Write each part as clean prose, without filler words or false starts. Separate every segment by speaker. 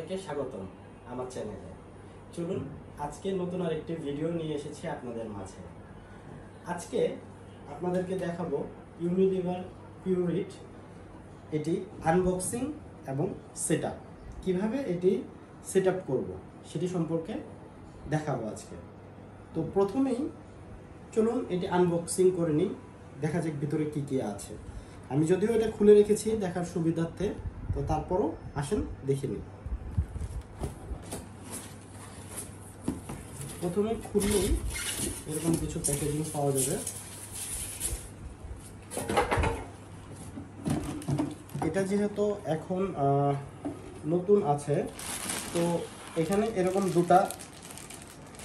Speaker 1: সবাইকে স্বাগতম আমার চ্যানেলে। চলুন আজকে নতুন আরেকটি ভিডিও নিয়ে এসেছি আপনাদের মাঝে। আজকে আপনাদেরকে দেখাবো ইউনিলিভার পিউরিট, এটি আনবক্সিং এবং সেটআপ, কিভাবে এটি সেটআপ করব সেটি সম্পর্কে দেখাবো আজকে। তো প্রথমেই চলুন এটি আনবক্সিং করে নিই, দেখা যাক ভিতরে কি কি আছে। আমি যদিও এটা খুলে রেখেছি দেখার সুবিধার্থে, তো তারপরও আসেন দেখে নিই। প্রথমে খুললেই এরকম কিছু প্যাকেজিং পাওয়া যাবে। এটা যেহেতু এখন নতুন আছে, তো এখানে এরকম দুটা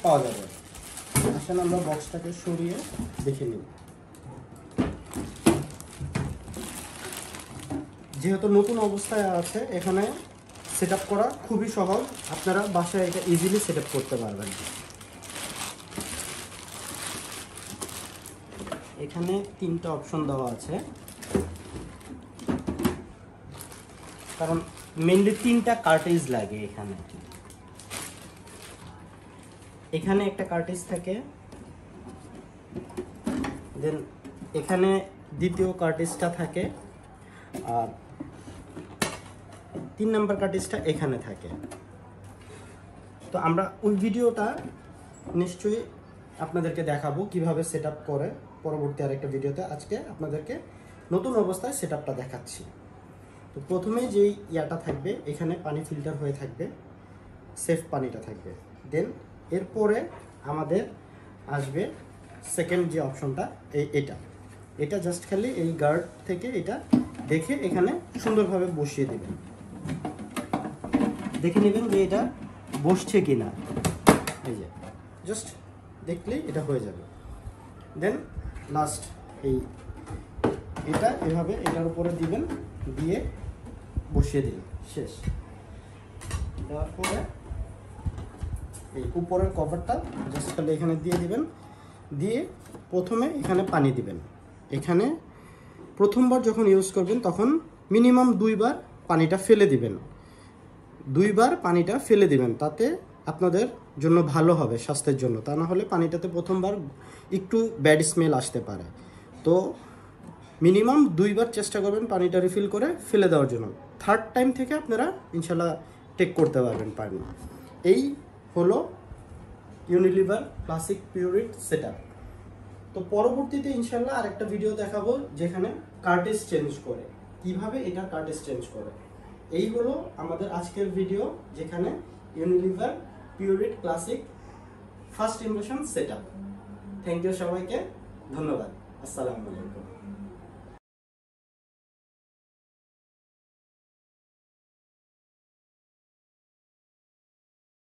Speaker 1: পাওয়া যাবে। আসেন আমরা বক্সটাকে সরিয়ে দেখে নিই। যেহেতু নতুন অবস্থায় আছে, এখানে সেটআপ করা খুবই সহজ, আপনারা বাসায় এটা ইজিলি সেটআপ করতে পারবেন। এখানে তিনটা অপশন দেওয়া আছে, কারণ মেনলি তিনটা কার্ট্রিজ লাগে। এখানে একটা কার্ট্রিজ থাকে, দেন এখানে দ্বিতীয় কার্ট্রিজটা থাকে, আর 3 নাম্বার কার্ট্রিজটা এখানে থাকে। তো আমরা ওই ভিডিওটা নিশ্চয়ই আপনাদেরকে দেখাবো কিভাবে সেটআপ করে পরবর্তী আরেকটা ভিডিওতে। আজকে আপনাদেরকে নতুন অবস্থায় সেটআপটা দেখাচ্ছি। তো প্রথমে যেই ইয়াটা থাকবে, এখানে পানি ফিল্টার হয়ে থাকবে, সেফ পানিটা থাকবে। দেন এরপরে আমাদের আসবে সেকেন্ড যে অপশনটা, এটা জাস্ট খালি এই গার্ড থেকে এটা দেখে এখানে সুন্দরভাবে বসিয়ে দেবেন। দেখে নেবেন যে এটা বসছে কিনা, এই যে জাস্ট দেখলেই এটা হয়ে যাবে। দেন লাস্ট এটা এভাবে এটার উপরে দিবেন, দিয়ে বসিয়ে দিলেন, শেষ। দেওয়ার পরে এই উপরের কভারটা জাস্ট খালি এখানে দিয়ে দিবেন, দিয়ে প্রথমে এখানে পানি দিবেন। এখানে প্রথমবার যখন ইউজ করবেন তখন মিনিমাম 2 বার পানিটা ফেলে দিবেন, 2 বার পানিটা ফেলে দিবেন, তাতে আপনাদের জন্য ভালো হবে স্বাস্থ্যের জন্য। তা না হলে পানিটাতে প্রথমবার একটু ব্যাড স্মেল আসতে পারে। তো মিনিমাম 2 বার চেষ্টা করবেন পানিটা রিফিল করে ফেলে দেওয়ার জন্য। থার্ড টাইম থেকে আপনারা ইনশাল্লাহ টেক করতে পারবেন পানি। এই হলো ইউনিলিভার ক্লাসিক পিউরিট সেটআপ। তো পরবর্তীতে ইনশাল্লাহ আরেকটা ভিডিও দেখাবো যেখানে কার্ট্রিজ চেঞ্জ করে, কিভাবে এটা কার্ট্রিজ চেঞ্জ করে। এই হলো আমাদের আজকের ভিডিও, যেখানে Unilever Pureit classic first impression setup. Thank you সবাইকে, ধন্যবাদ। আসসালামু আলাইকুম।